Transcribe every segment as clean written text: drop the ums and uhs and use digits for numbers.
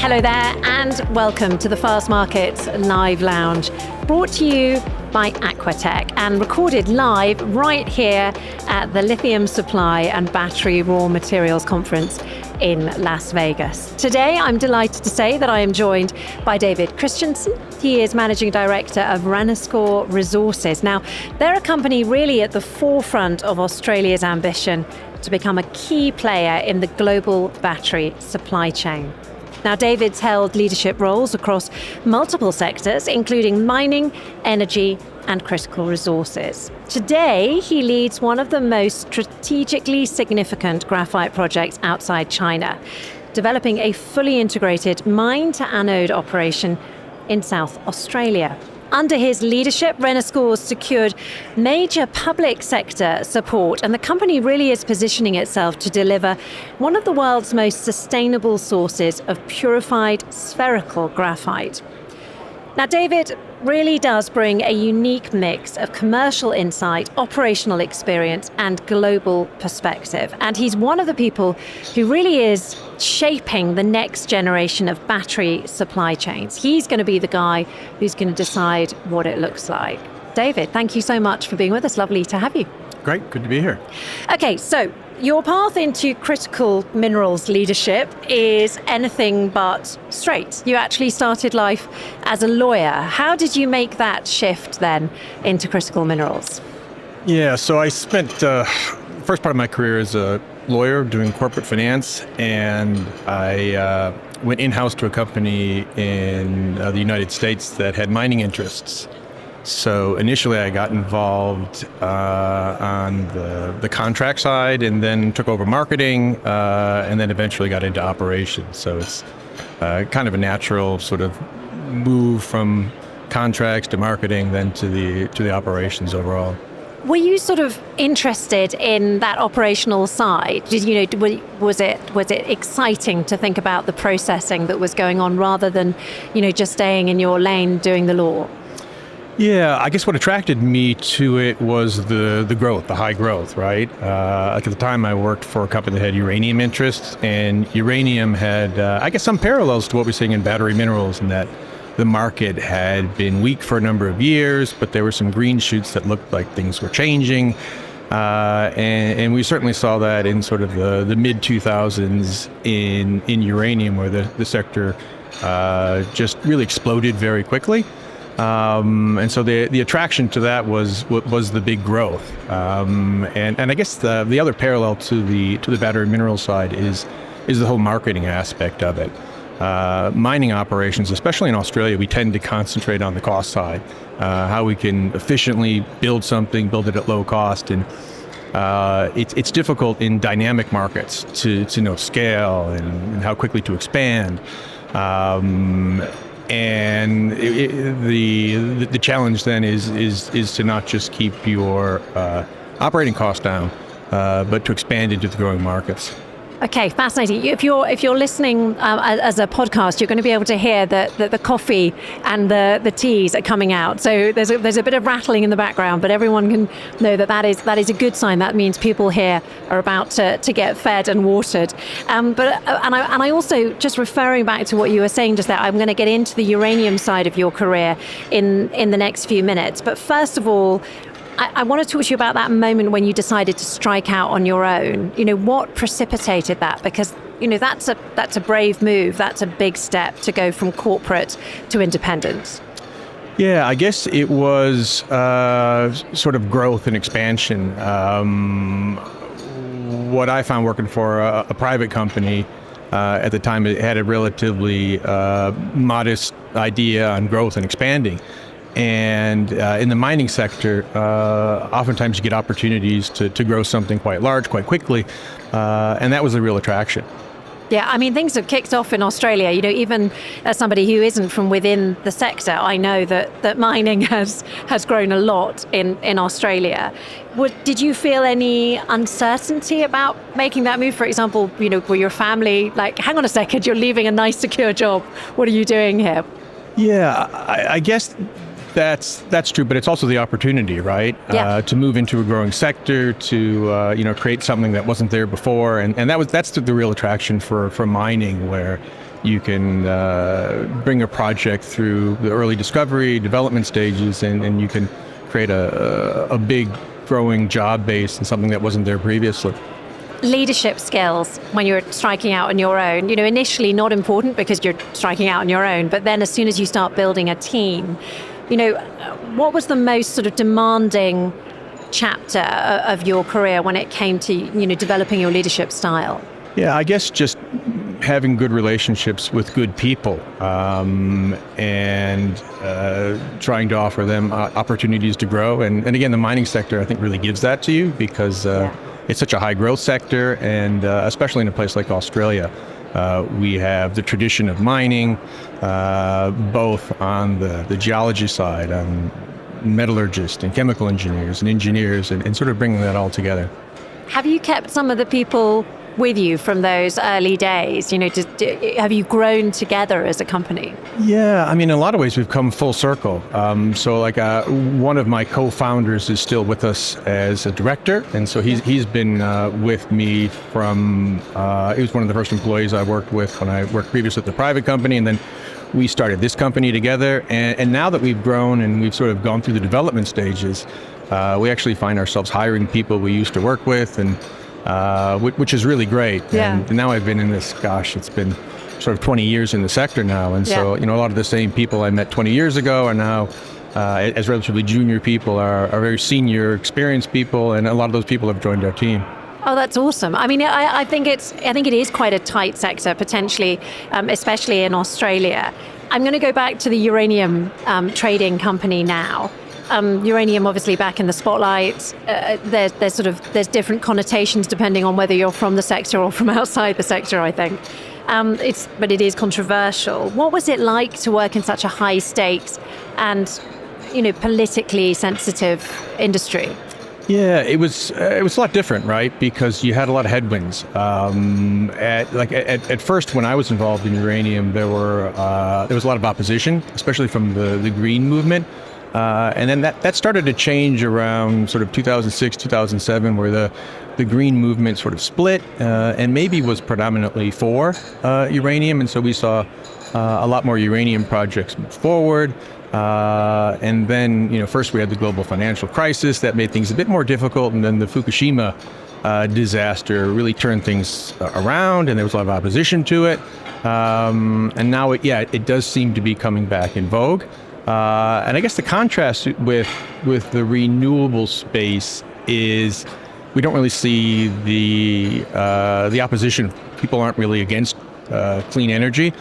Hello there and welcome to the FastMarkets Live Lounge, brought to you by Aquatech and recorded live right here at the Lithium Supply and Battery Raw Materials Conference in Las Vegas. Today, I'm delighted to say that I am joined by David Christensen. He is Managing Director of Renascor Resources. Now, they're a company really at the forefront of Australia's ambition to become a key player in the global battery supply chain. Now, David's held leadership roles across multiple sectors, including mining, energy, and critical resources. Today, he leads one of the most strategically significant graphite projects outside China, developing a fully integrated mine-to-anode operation in South Australia. Under his leadership, Renascor secured major public sector support, and the company really is positioning itself to deliver one of the world's most sustainable sources of purified spherical graphite. Now, David really does bring a unique mix of commercial insight, operational experience, and global perspective. And he's one of the people who really is shaping the next generation of battery supply chains. He's going to be the guy who's going to decide what it looks like. David, thank you so much for being with us. Lovely to have you. Great, good to be here. Okay, so your path into critical minerals leadership is anything but straight. You actually started life as a lawyer. How did you make that shift then into critical minerals? Yeah, so I spent the first part of my career as a lawyer doing corporate finance, and I went in-house to a company in the United States that had mining interests. So initially I got involved on the contract side, and then took over marketing, and then eventually got into operations. So it's kind of a natural sort of move from contracts to marketing, then to the operations overall. Were you sort of interested in that operational side? Was it exciting to think about the processing that was going on rather than, just staying in your lane doing the law? Yeah, I guess what attracted me to it was the growth, the high growth, right? At the time I worked for a company that had uranium interests, and uranium had, I guess, some parallels to what we're seeing in battery minerals, in that the market had been weak for a number of years, but there were some green shoots that looked like things were changing. And we certainly saw that in sort of the mid-2000s in uranium, where the sector just really exploded very quickly. And so the attraction to that was the big growth. And I guess the other parallel to the battery mineral side is the whole marketing aspect of it. Mining operations, especially in Australia, we tend to concentrate on the cost side, how we can efficiently build it at low cost. And it's difficult in dynamic markets to know scale and how quickly to expand. And the challenge then is to not just keep your operating costs down, but to expand into the growing markets. Okay, fascinating. If you're listening as a podcast, you're going to be able to hear the coffee and the teas are coming out. So there's a bit of rattling in the background, but everyone can know that is a good sign. That means people here are about to get fed and watered. But I also, just referring back to what you were saying just there, I'm going to get into the uranium side of your career in the next few minutes. But first of all, I want to talk to you about that moment when you decided to strike out on your own. What precipitated that? Because, that's a brave move. That's a big step to go from corporate to independent. Yeah, I guess it was sort of growth and expansion. What I found working for a private company at the time, it had a relatively modest idea on growth and expanding. And in the mining sector, oftentimes you get opportunities to grow something quite large, quite quickly, and that was a real attraction. Yeah, I mean, things have kicked off in Australia. Even as somebody who isn't from within the sector, I know that mining has grown a lot in Australia. Did you feel any uncertainty about making that move? For example, were your family like, hang on a second, you're leaving a nice, secure job. What are you doing here? Yeah, I guess that's true, but it's also the opportunity, right? Yeah. To move into a growing sector, to create something that wasn't there before, and that's the real attraction for mining, where you can bring a project through the early discovery, development stages, and you can create a big growing job base and something that wasn't there previously. Leadership skills when you're striking out on your own, initially not important because you're striking out on your own, but then as soon as you start building a team, what was the most sort of demanding chapter of your career when it came to, developing your leadership style? Yeah, I guess just having good relationships with good people, and trying to offer them opportunities to grow. And again, the mining sector, I think, really gives that to you because it's such a high growth sector, and especially in a place like Australia. We have the tradition of mining, both on the geology side, on metallurgists and chemical engineers and sort of bringing that all together. Have you kept some of the people with you from those early days? Have you grown together as a company? Yeah, I mean, in a lot of ways, we've come full circle. So one of my co-founders is still with us as a director. And so he's been with me from, he was one of the first employees I worked with when I worked previously at the private company. And then we started this company together. And now that we've grown and we've sort of gone through the development stages, we actually find ourselves hiring people we used to work with, and which is really great. Yeah. And now I've been in this, it's been sort of 20 years in the sector now. And so, a lot of the same people I met 20 years ago are now, as relatively junior people, are very senior, experienced people. And a lot of those people have joined our team. Oh, that's awesome. I mean, I think it is quite a tight sector, potentially, especially in Australia. I'm going to go back to the uranium trading company now. Uranium obviously back in the spotlight. There's different connotations depending on whether you're from the sector or from outside the sector, I think. But it is controversial. What was it like to work in such a high stakes and, politically sensitive industry? Yeah, it was a lot different, right? Because you had a lot of headwinds. At first, when I was involved in uranium, there was a lot of opposition, especially from the green movement. And then that started to change around sort of 2006, 2007, where the green movement sort of split and maybe was predominantly for uranium. And so we saw a lot more uranium projects move forward. And then, first we had the global financial crisis that made things a bit more difficult. And then the Fukushima disaster really turned things around, and there was a lot of opposition to it. And now, it does seem to be coming back in vogue. And I guess the contrast with the renewable space is we don't really see the opposition. People aren't really against clean energy.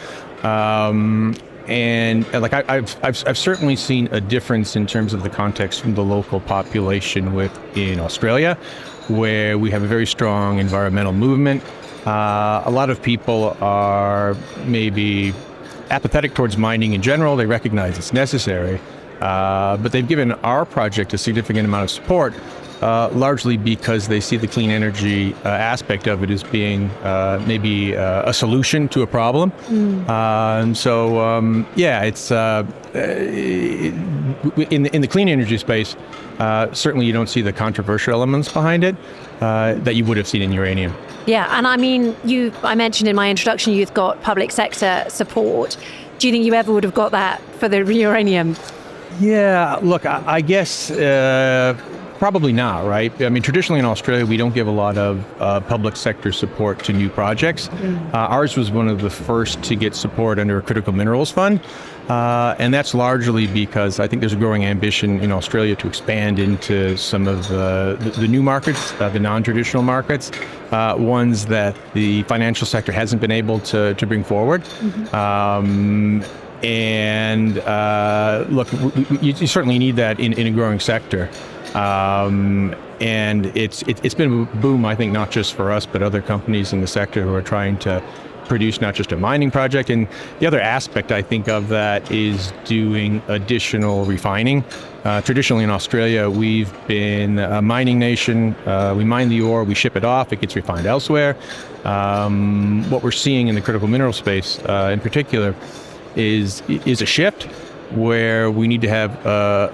And I've certainly seen a difference in terms of the context from the local population in Australia, where we have a very strong environmental movement. A lot of people are maybe apathetic towards mining in general. They recognize it's necessary, but they've given our project a significant amount of support, largely because they see the clean energy aspect of it as being maybe a solution to a problem. And so, it's in the clean energy space, certainly you don't see the controversial elements behind it that you would have seen in uranium. Yeah, and I mean, I mentioned in my introduction you've got public sector support. Do you think you ever would have got that for the uranium? Yeah, look, I guess probably not, right? I mean, traditionally in Australia, we don't give a lot of public sector support to new projects. Ours was one of the first to get support under a critical minerals fund. And that's largely because I think there's a growing ambition in Australia to expand into some of the new markets, the non-traditional markets, ones that the financial sector hasn't been able to bring forward. Look, you certainly need that in a growing sector. And it's been a boom, I think, not just for us, but other companies in the sector who are trying to produce not just a mining project. And the other aspect, I think, of that is doing additional refining. Traditionally in Australia, we've been a mining nation. We mine the ore, we ship it off, it gets refined elsewhere. What we're seeing in the critical mineral space in particular is a shift where we need to have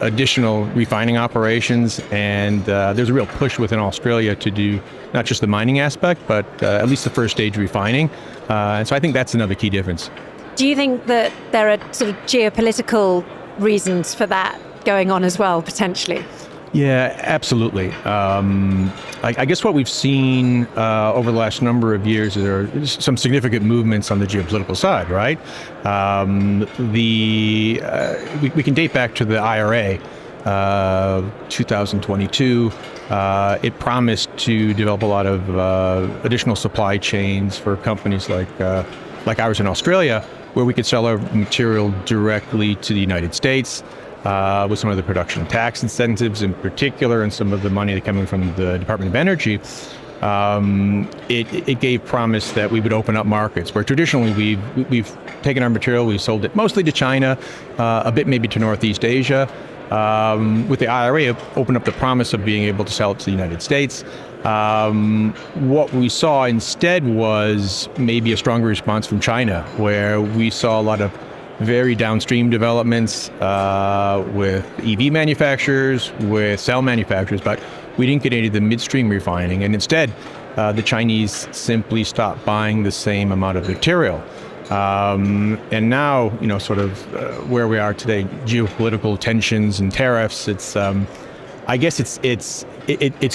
additional refining operations, and there's a real push within Australia to do not just the mining aspect, but at least the first stage refining. And so I think that's another key difference. Do you think that there are sort of geopolitical reasons for that going on as well, potentially? Yeah, absolutely. I guess what we've seen over the last number of years are some significant movements on the geopolitical side, right? We can date back to the IRA, 2022. It promised to develop a lot of additional supply chains for companies like ours in Australia, where we could sell our material directly to the United States. With some of the production tax incentives in particular and some of the money coming from the Department of Energy, it gave promise that we would open up markets where traditionally we've taken our material, we've sold it mostly to China, a bit maybe to Northeast Asia. With the IRA, it opened up the promise of being able to sell it to the United States. What we saw instead was maybe a stronger response from China, where we saw a lot of very downstream developments with EV manufacturers, with cell manufacturers, but we didn't get any of the midstream refining. And instead, the Chinese simply stopped buying the same amount of material. And now, sort of where we are today, geopolitical tensions and tariffs, I guess it's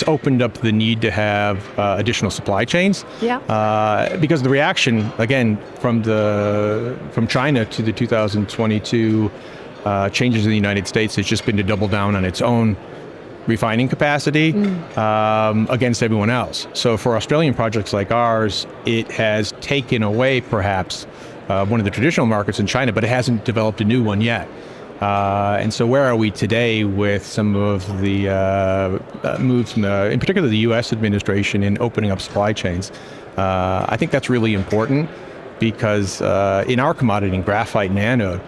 opened up the need to have additional supply chains. Yeah. Because the reaction, again, from China to the 2022 changes in the United States has just been to double down on its own refining capacity against everyone else. So for Australian projects like ours, it has taken away perhaps one of the traditional markets in China, but it hasn't developed a new one yet. And so where are we today with some of the moves from in particular the U.S. administration in opening up supply chains? I think that's really important because in our commodity, in graphite and anode,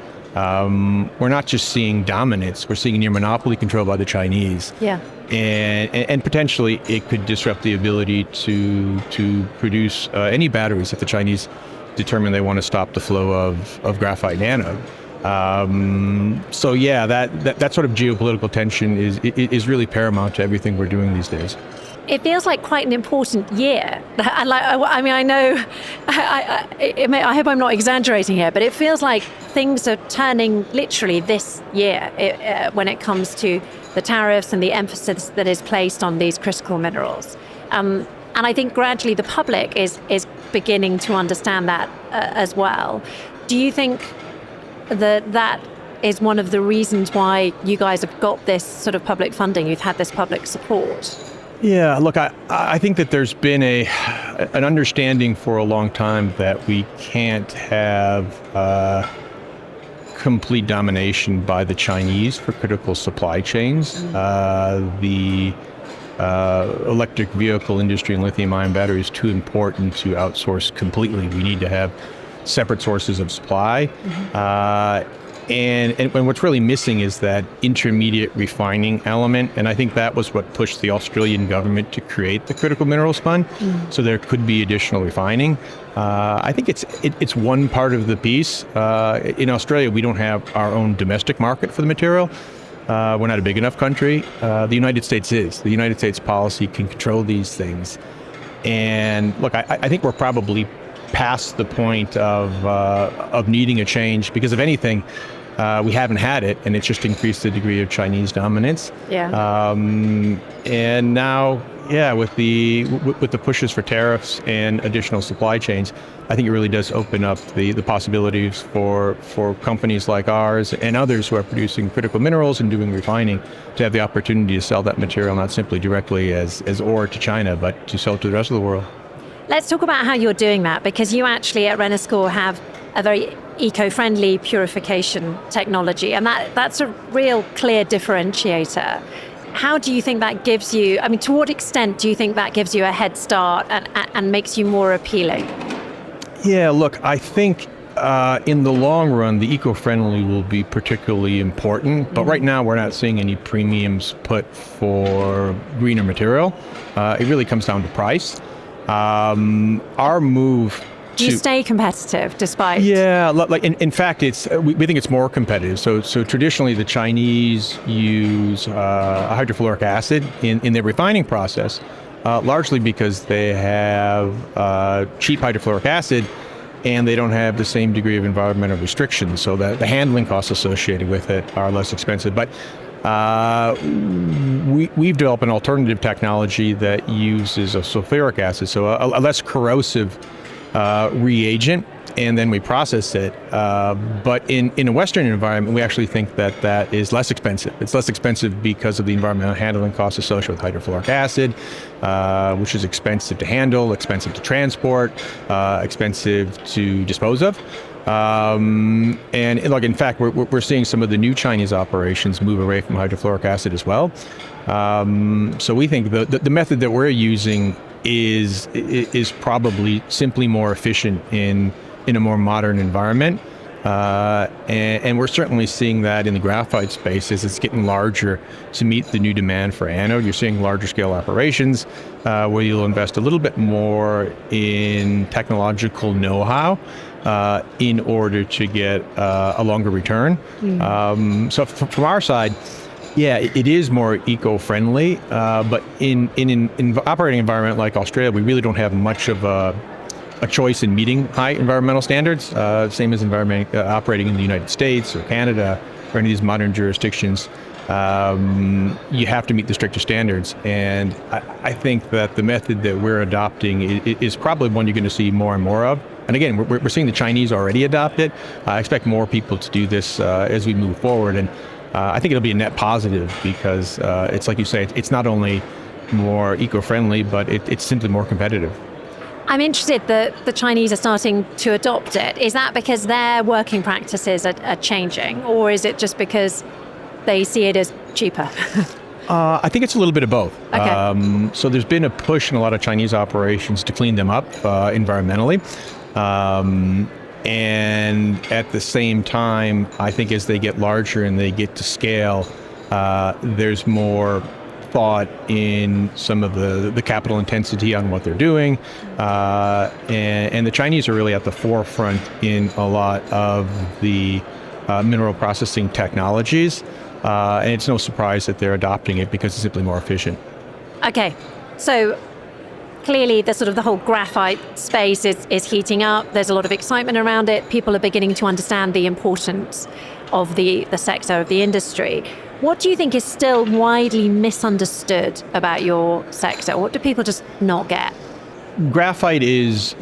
we're not just seeing dominance, we're seeing near monopoly control by the Chinese. Yeah. And potentially it could disrupt the ability to produce any batteries if the Chinese determine they want to stop the flow of graphite and anode. So yeah, that sort of geopolitical tension is really paramount to everything we're doing these days. It feels like quite an important year. I know, I hope I'm not exaggerating here, but it feels like things are turning literally this year when it comes to the tariffs and the emphasis that is placed on these critical minerals. And I think gradually the public is beginning to understand that as well. Do you think that is one of the reasons why you guys have got this sort of public funding, you've had this public support? Yeah, look, I think that there's been an understanding for a long time that we can't have complete domination by the Chinese for critical supply chains. The electric vehicle industry and lithium-ion battery is too important to outsource completely. We need to have separate sources of supply. And what's really missing is that intermediate refining element. And I think that was what pushed the Australian government to create the Critical Minerals Fund. So there could be additional refining. I think it's one part of the piece. In Australia, we don't have our own domestic market for the material. We're not a big enough country. The United States is. The United States policy can control these things. And look, I think we're probably past the point of needing a change, because if anything, we haven't had it, and it's just increased the degree of Chinese dominance. Yeah. And now, yeah, with the pushes for tariffs and additional supply chains, I think it really does open up the possibilities for companies like ours and others who are producing critical minerals and doing refining to have the opportunity to sell that material not simply directly as ore to China, but to sell it to the rest of the world. Let's talk about how you're doing that, because you actually at Renascor have a very eco-friendly purification technology, and that's a real clear differentiator. How do you think that gives you, to what extent do you think that gives you a head start and makes you more appealing? Yeah, look, I think in the long run, the eco-friendly will be particularly important, but right now we're not seeing any premiums put for greener material. It really comes down to price. Our move do you stay competitive despite? Yeah, like in fact, we think it's more competitive. So traditionally, the Chinese use hydrofluoric acid in their refining process, largely because they have cheap hydrofluoric acid and they don't have the same degree of environmental restrictions, so that the handling costs associated with it are less expensive. But we've developed an alternative technology that uses a sulfuric acid, so a less corrosive reagent, and then we process it. But in a Western environment, we actually think that that is less expensive. It's less expensive because of the environmental handling costs associated with hydrofluoric acid, which is expensive to handle, expensive to transport, expensive to dispose of. And like, in fact, we're seeing some of the new Chinese operations move away from hydrofluoric acid as well. So we think the method that we're using is probably simply more efficient in a more modern environment. And we're certainly seeing that in the graphite space as it's getting larger to meet the new demand for anode. You're seeing larger scale operations where you'll invest a little bit more in technological know-how in order to get a longer return. So from our side, yeah, it is more eco-friendly, but in an operating environment like Australia, we really don't have much of a choice in meeting high environmental standards, same as operating in the United States or Canada or any of these modern jurisdictions. You have to meet the stricter standards, and I think that the method that we're adopting is probably one you're going to see more and more of. And again, we're seeing the Chinese already adopt it. I expect more people to do this as we move forward, and I think it'll be a net positive because it's like you say, it's not only more eco-friendly, but it's simply more competitive. I'm interested that the Chinese are starting to adopt it. Is that because their working practices are changing, or is it just because they see it as cheaper? I think it's a little bit of both. Okay. So there's been a push in a lot of Chinese operations to clean them up environmentally. And at the same time, I think as they get larger and they get to scale, there's more thought in some of the capital intensity on what they're doing. And the Chinese are really at the forefront in a lot of the mineral processing technologies. And it's no surprise that they're adopting it because it's simply more efficient. Okay, so clearly the whole graphite space is heating up. There's a lot of excitement around it. People are beginning to understand the importance of the sector, of the industry. What do you think is still widely misunderstood about your sector? What do people just not get? Graphite is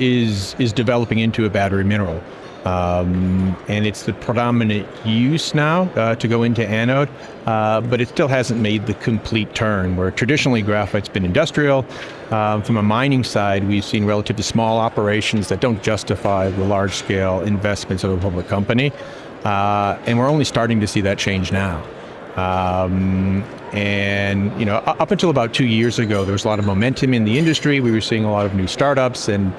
developing into a battery mineral. And it's the predominant use now to go into anode, but it still hasn't made the complete turn, where traditionally graphite's been industrial. From a mining side, we've seen relatively small operations that don't justify the large-scale investments of a public company. And we're only starting to see that change now. And, you know, up until about 2 years ago, there was a lot of momentum in the industry. We were seeing a lot of new startups, and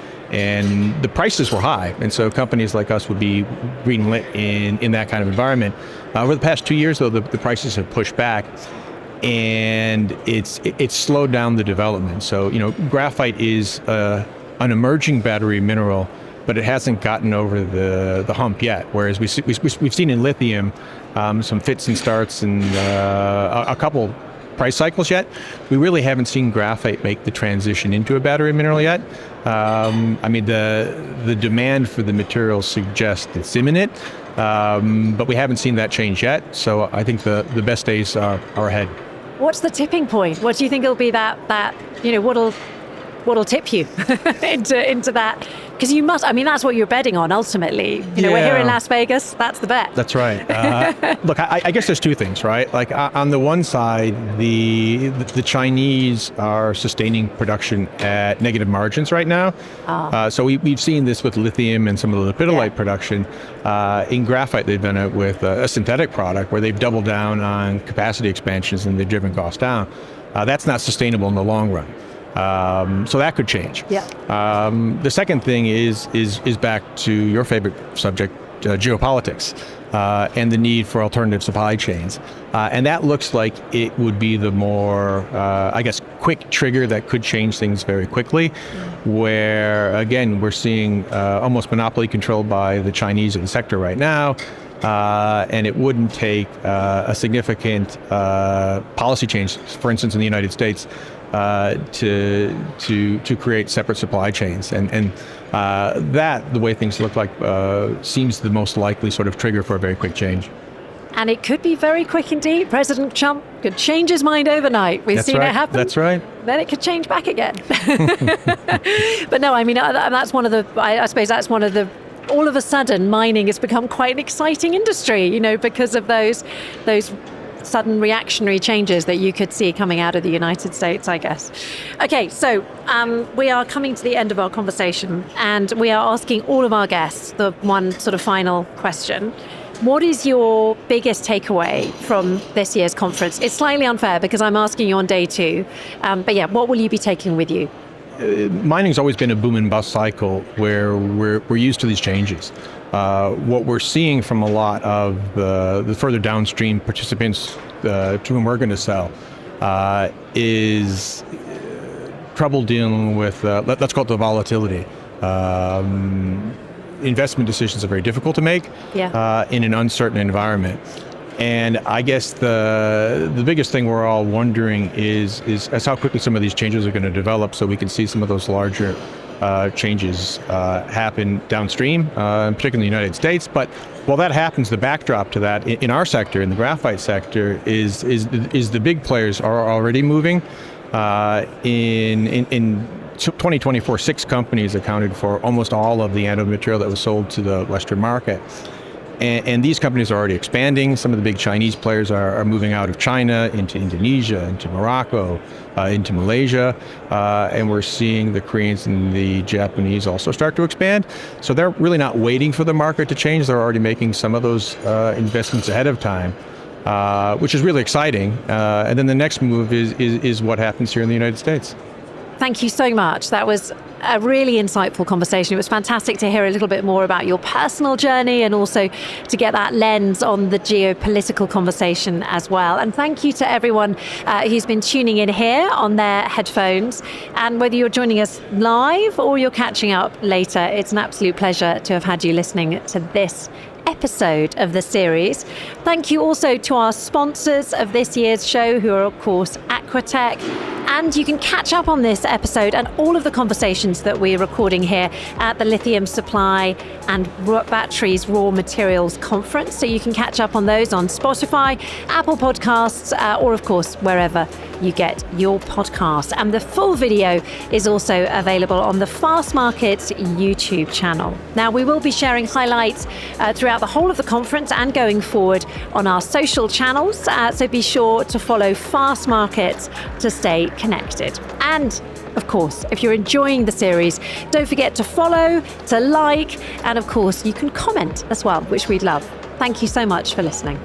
the prices were high. And so companies like us would be greenlit in that kind of environment. Over the past 2 years, though, the prices have pushed back, and it's slowed down the development. So, you know, graphite is an emerging battery mineral, but it hasn't gotten over the hump yet. Whereas we've seen in lithium some fits and starts and a couple price cycles yet. We really haven't seen graphite make the transition into a battery mineral yet. I mean, the demand for the material suggests it's imminent, but we haven't seen that change yet. So I think the best days are ahead. What's the tipping point? What do you think will be that you know, what'll tip you into that? Because you must, I mean, that's what you're betting on ultimately. You know, we're here in Las Vegas, that's the bet. That's right. Look, I guess there's two things, right? Like on the one side, the Chinese are sustaining production at negative margins right now. So we've seen this with lithium and some of the lepidolite production. In graphite, they've done it with a synthetic product where they've doubled down on capacity expansions and they've driven costs down. That's not sustainable in the long run. So that could change. Yeah. The second thing is back to your favorite subject, geopolitics, and the need for alternative supply chains. And that looks like it would be the more, I guess, quick trigger that could change things very quickly, where, again, we're seeing almost monopoly controlled by the Chinese in the sector right now. And it wouldn't take a significant policy change, for instance, in the United States, to create separate supply chains, and that, the way things look like, seems the most likely sort of trigger for a very quick change. And it could be very quick indeed. President Trump could change his mind overnight. We've seen it happen. That's right. Then it could change back again. But no, I mean, that's one of the, I suppose that's one of the, all of a sudden mining has become quite an exciting industry, because of those sudden reactionary changes that you could see coming out of the United States, I guess. Okay, so we are coming to the end of our conversation, and we are asking all of our guests the one sort of final question. What is your biggest takeaway from this year's conference? It's slightly unfair because I'm asking you on day 2, but yeah, what will you be taking with you? Mining's always been a boom and bust cycle where we're used to these changes. What we're seeing from a lot of the further downstream participants to whom we're going to sell is trouble dealing with, let's call it the volatility. Investment decisions are very difficult to make in an uncertain environment. And I guess the biggest thing we're all wondering is how quickly some of these changes are going to develop, so we can see some of those larger changes happen downstream, particularly in the United States. But while that happens, the backdrop to that in our sector, in the graphite sector, is the big players are already moving. In 2024, 6 companies accounted for almost all of the anode material that was sold to the Western market. And these companies are already expanding. Some of the big Chinese players are moving out of China into Indonesia, into Morocco, into Malaysia. And we're seeing the Koreans and the Japanese also start to expand. So they're really not waiting for the market to change. They're already making some of those investments ahead of time, which is really exciting. And then the next move is what happens here in the United States. Thank you so much. That was a really insightful conversation. It was fantastic to hear a little bit more about your personal journey and also to get that lens on the geopolitical conversation as well. And thank you to everyone who's been tuning in here on their headphones. And whether you're joining us live or you're catching up later, it's an absolute pleasure to have had you listening to this episode of the series. Thank you also to our sponsors of this year's show, who are of course Aquatech. And you can catch up on this episode and all of the conversations that we're recording here at the Lithium Supply and Batteries Raw Materials Conference. So you can catch up on those on Spotify, Apple Podcasts, or of course, wherever you get your podcasts. And the full video is also available on the FastMarkets YouTube channel. Now, we will be sharing highlights throughout the whole of the conference and going forward on our social channels. So be sure to follow FastMarkets to stay connected. And of course, if you're enjoying the series, don't forget to follow, to like, and of course, you can comment as well, which we'd love. Thank you so much for listening.